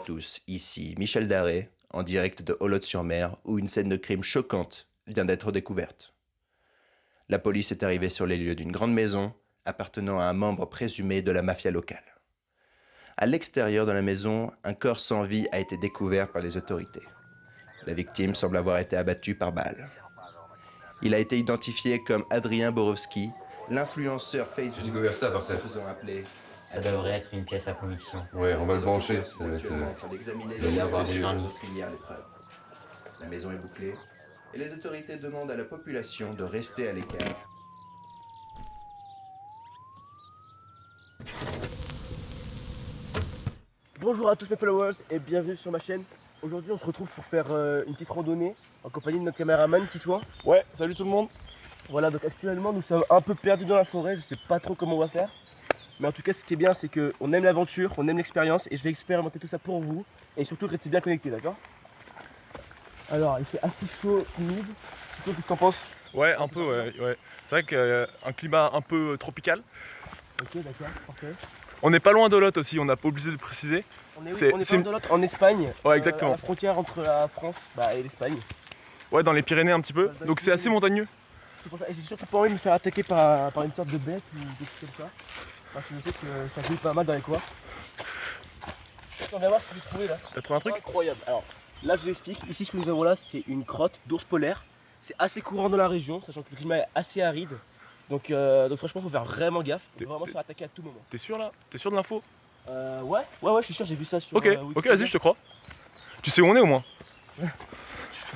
tous, ici Michel Daré, en direct de Holod-sur-Mer, où une scène de crime choquante vient d'être découverte. La police est arrivée sur les lieux d'une grande maison appartenant à un membre présumé de la mafia locale. À l'extérieur de la maison, un corps sans vie a été découvert par les autorités. La victime semble avoir été abattue par balle. Il a été identifié comme Adrien Borowski, l'influenceur Facebook J'ai découvert ça par se terre. faisant appeler. Ça devrait être une pièce à conviction. Ouais, on va le brancher. Ça va être en train d'examiner il doit y avoir des les indices. les preuves. La maison est bouclée et les autorités demandent à la population de rester à l'écart. Bonjour à tous mes followers et bienvenue sur ma chaîne. Aujourd'hui on se retrouve pour faire une petite randonnée en compagnie de notre caméraman Titouan. Ouais, salut tout le monde. Voilà, donc actuellement nous sommes un peu perdus dans la forêt, je sais pas trop comment on va faire. Mais en tout cas ce qui est bien c'est qu'on aime l'aventure, on aime l'expérience et je vais expérimenter tout ça pour vous. Et surtout restez bien connectés, d'accord? Alors il fait assez chaud, humide. Tito, qu'est-ce que t'en penses? Ouais, un peu, ouais. C'est vrai qu'un climat un peu tropical. Ok, d'accord, parfait. On n'est pas loin d'Olot aussi, on n'a pas oublié de le préciser. On C'est- est c'est pas dans l'autre, en Espagne. Ouais, exactement. À la frontière entre la France et l'Espagne. Ouais, dans les Pyrénées un petit peu. Donc c'est assez montagneux. C'est pour ça, et j'ai surtout pas envie de me faire attaquer par une sorte de bête ou quelque chose comme ça. Parce que je sais que ça bouge pas mal dans les coins. On va voir ce que j'ai trouvé là. T'as trouvé un truc? Incroyable. Alors là je vous explique, ici ce que nous avons là c'est une crotte d'ours polaire. C'est assez courant dans la région, sachant que le climat est assez aride. Donc franchement faut faire vraiment gaffe. On peut vraiment se faire attaquer à tout moment. T'es sûr là? T'es sûr de l'info? Ouais, je suis sûr, j'ai vu ça sur Ok, ok, Wikipédia. vas-y, je te crois. Tu sais où on est au moins?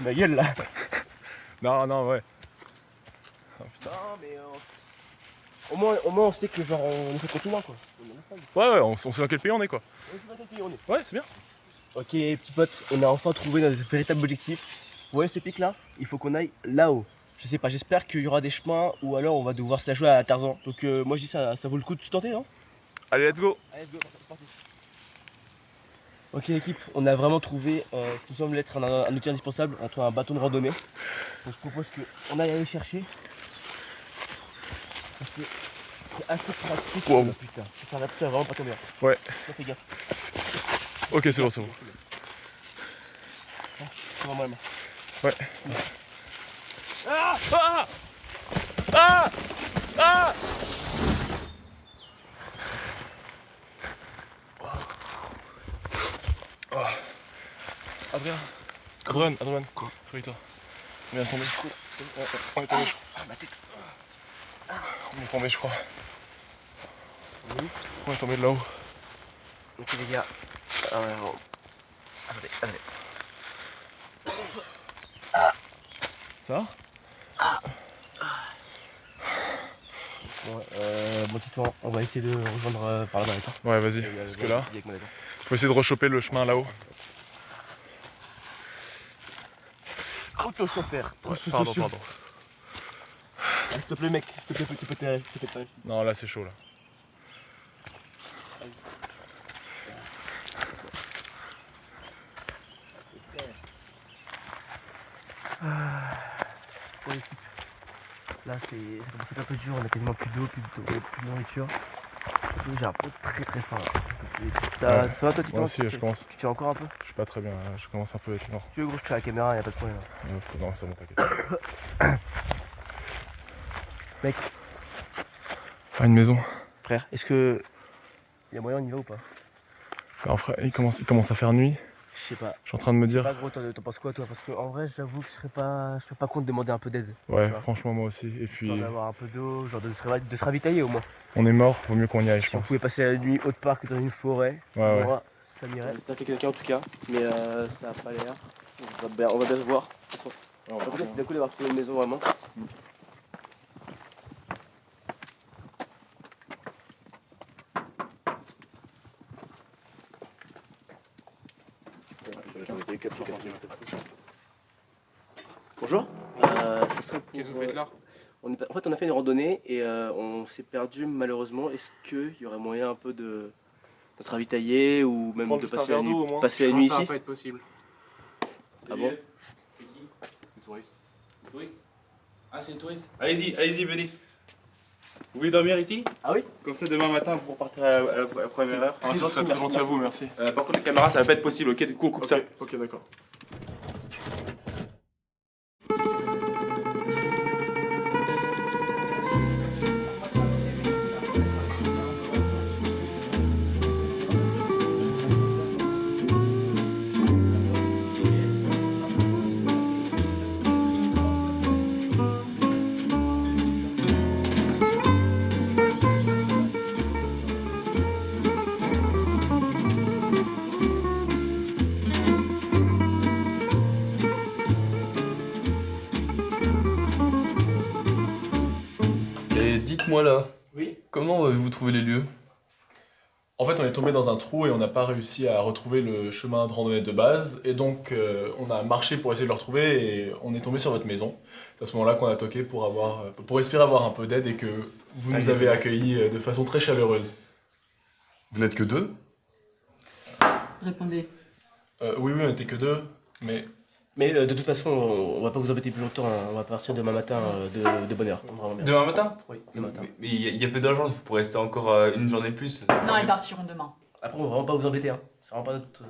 Ma gueule là. Non, ouais. Oh, putain. Non mais au moins on sait que genre on est sur le continent quoi. On est en Espagne. Ouais, on sait dans quel pays on est quoi. On sait dans quel pays on est. Ouais, c'est bien. Ok petits potes, on a enfin trouvé notre véritable objectif. Vous voyez ces pics là? Il faut qu'on aille là-haut. Je sais pas, j'espère qu'il y aura des chemins ou alors on va devoir se la jouer à Tarzan. Donc moi je dis ça vaut le coup de se tenter, non? Allez, let's go. Allez, let's go, c'est parti. Ok l'équipe, on a vraiment trouvé ce qui me semble être un outil indispensable, entre un bâton de randonnée. Donc je propose qu'on aille aller chercher. Parce que c'est assez pratique. Wow. Putain, ça va vraiment pas tomber. Ouais. Fais gaffe. Ok, c'est bon, c'est bon. C'est vraiment la main. Ouais. Ah! Ah! Ah! Ah! Adrien. Quoi? Réveille-toi. On vient de tomber. On est tombé, je crois. Ma tête. On est tombé, je crois. Oui. On est tombé de là-haut. Ok les gars. Attendez. Ça va? Bon Titouan, on va essayer de rejoindre par là d'accord? Ouais, vas-y. Parce que là, Avec moi, d'accord. faut essayer de rechoper le chemin là-haut. Précaution faire. Ouais, pardon. S'il te plaît mec, s'il te plaît, tu peux t'arrêter. Non, là, c'est chaud, là. Là c'est commence à être un peu dur, on a quasiment plus d'eau, plus de nourriture. Et j'ai un peu très faim. Ouais. Ça va toi Titouan? Moi aussi, je commence. Tu tiens encore un peu? Je suis pas très bien, là. Je commence un peu à être mort. Tu veux gros, je tire la caméra, y'a pas de problème. Non, c'est bon, t'inquiète. Mec, Ah, une maison. frère, est-ce que y a moyen on y va ou pas? Alors, frère, il commence à faire nuit. Je sais pas. Je suis en train de me dire. Pas gros, t'en penses quoi toi? Parce que en vrai j'avoue que je serais pas contre de demander un peu d'aide. Ouais, Tu vois. franchement, moi aussi. Et puis, Genre d'avoir un peu d'eau, genre de se ravitailler au moins. on est mort, vaut mieux qu'on y aille, je Si on pense. pouvait passer la nuit autre part que dans une forêt, Ouais. moi, ça m'irait. J'espère qu'il y a quelqu'un en tout cas, mais ça a pas l'air. On va bien se voir. En tout cas, c'est cool d'avoir trouvé une maison vraiment. Bonjour, ça serait pour... Qu'est-ce que vous faites là? En fait, on a fait une randonnée et on s'est perdu malheureusement. Est-ce qu'il y aurait moyen un peu de se ravitailler ou même Prendre de juste un passer la verre nuit, d'eau, au moins. passer la nuit Ça va ici? pas être possible. Ah bon? C'est qui? Les touristes. Les touristes? Ah, c'est les touristes. Allez-y, venez. Vous voulez dormir ici? Ah oui? Comme ça, demain matin, vous repartirez à la première heure. Ah, ça serait très gentil à vous, merci. Par contre, les caméras, ça va pas être possible, ok? Du coup, on coupe ça. Ok, d'accord. Et dites-moi là, Oui. comment avez-vous trouvé les lieux? En fait, on est tombé dans un trou et on n'a pas réussi à retrouver le chemin de randonnée de base. Et donc, on a marché pour essayer de le retrouver et on est tombé sur votre maison. C'est à ce moment-là qu'on a toqué pour espérer avoir un peu d'aide et que vous nous avez accueillis de façon très chaleureuse. Vous n'êtes que deux? Répondez. Oui, on n'était que deux, mais... Mais de toute façon, on va pas vous embêter plus longtemps, hein. On va partir demain matin de bonne heure. Vraiment bien. Demain matin? Oui, demain matin. Mais il y a peu d'urgence, vous pourrez rester encore une journée de plus. Non, ils partiront demain. Après, on va vraiment pas vous embêter, hein. C'est vraiment pas notre...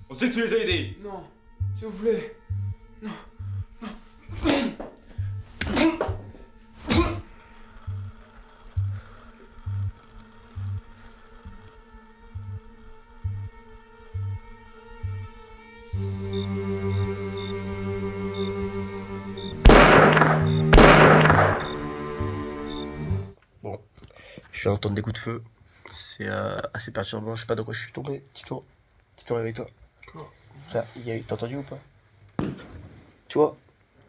On sait que tu les as aidés! Non, s'il vous plaît. Je viens d'entendre des coups de feu. C'est assez perturbant, je sais pas de quoi je suis tombé. Tito, avec toi. Quoi? Frère, t'as entendu ou pas? Tu vois,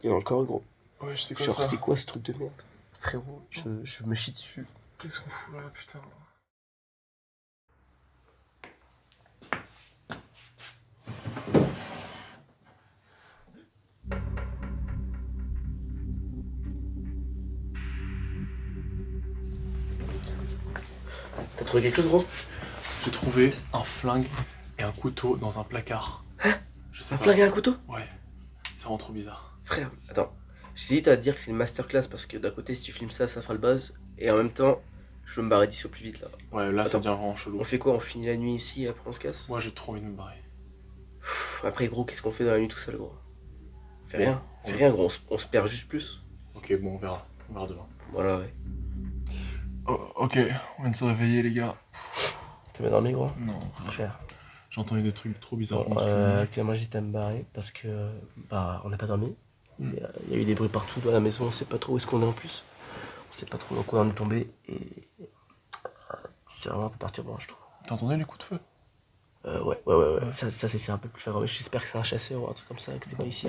il y en a encore gros. Ouais, je sais quoi Genre, ça? c'est quoi ce truc de merde? Frérot, je me chie dessus. Qu'est-ce qu'on fout là, putain? T'as trouvé quelque chose, gros? J'ai trouvé un flingue et un couteau dans un placard. Je sais Un pas. flingue et un couteau? Ouais, c'est vraiment trop bizarre. Frère, attends. J'hésite à te dire que c'est une masterclass parce que d'un côté, si tu filmes ça, ça fera le buzz. Et en même temps, je veux me barrer d'ici au plus vite là. Ouais, là ça Attends. devient vraiment chelou. On fait quoi? On finit la nuit ici et après on se casse? Moi j'ai trop envie de me barrer. Après, gros, qu'est-ce qu'on fait dans la nuit tout seul, gros? Fais Ouais. rien. Fais rien, gros. On se perd juste plus. Ok, bon, on verra. On verra demain. Voilà, ouais. Oh, ok, on vient de se réveiller, les gars. T'as bien dormi, gros? Non, Cher. j'ai entendu des trucs trop bizarres. Bon, moi j'hésite à me barrer parce que bah on n'a pas dormi. Il y a eu des bruits partout dans la maison, on sait pas trop où est-ce qu'on est en plus. On sait pas trop dans quoi on est tombé et c'est vraiment un peu perturbant je trouve. T'as entendu les coups de feu? Ouais. Ça c'est un peu plus flagrant. J'espère que c'est un chasseur ou un truc comme ça, que c'est pas ici.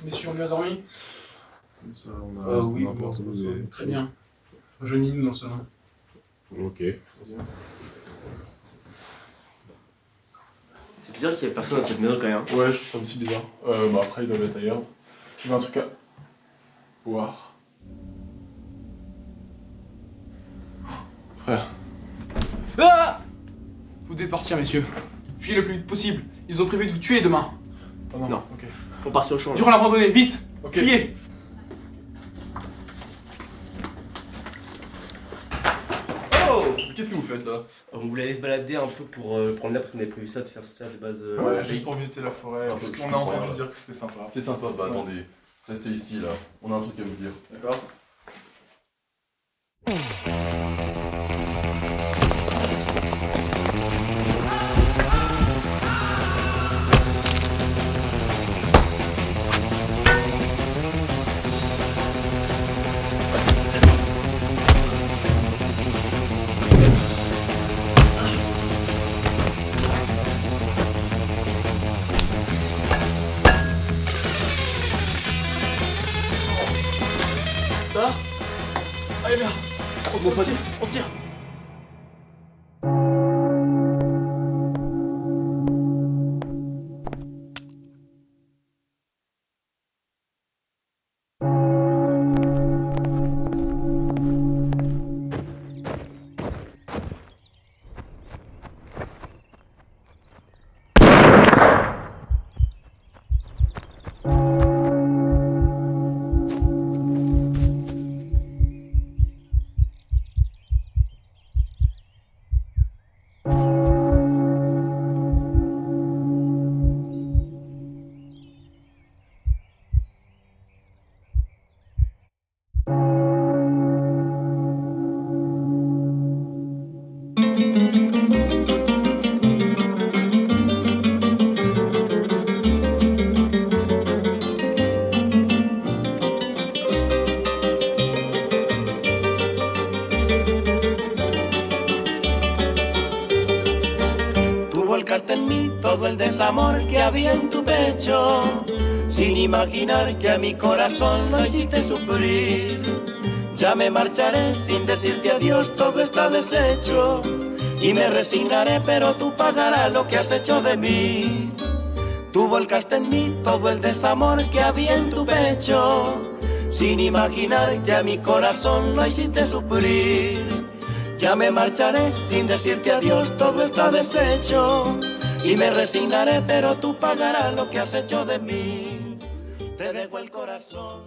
Messieurs, on bien dormi? Ça, on a Oui, n'importe où, mais- très bien. Rejoignez-nous dans ce salon. Ok. C'est bizarre qu'il y ait personne dans cette maison quand même. Ouais, je trouve ça aussi bizarre. Bah après, ils doivent être ailleurs. Tu veux un truc à voir? Frère. Ah! Vous devez partir, messieurs. Fuyez le plus vite possible. Ils ont prévu de vous tuer demain. Oh non. Non. Ok. On part sur le champ. là. Durant la randonnée, vite! Ok. Fuyez! Oh! Qu'est-ce que vous faites là? On voulait aller se balader un peu pour prendre l'air parce qu'on avait prévu ça, de faire ça de base. Ouais, juste pour visiter la forêt. Parce je qu'on a comprends entendu rien. dire que c'était sympa. C'est sympa, bah attendez, restez ici là, on a un truc à vous dire. D'accord? Ça va? Allez bien, on se tire. volcaste en mí todo el desamor que había en tu pecho, sin imaginar que a mi corazón lo hiciste sufrir. Ya me marcharé sin decirte adiós, todo está deshecho, y me resignaré, pero tú pagarás lo que has hecho de mí. Tú volcaste en mí todo el desamor que había en tu pecho, sin imaginar que a mi corazón lo hiciste sufrir. Ya me marcharé sin decirte adiós, todo está deshecho, y me resignaré, pero tú pagarás lo que has hecho de mí. Te dejo el corazón.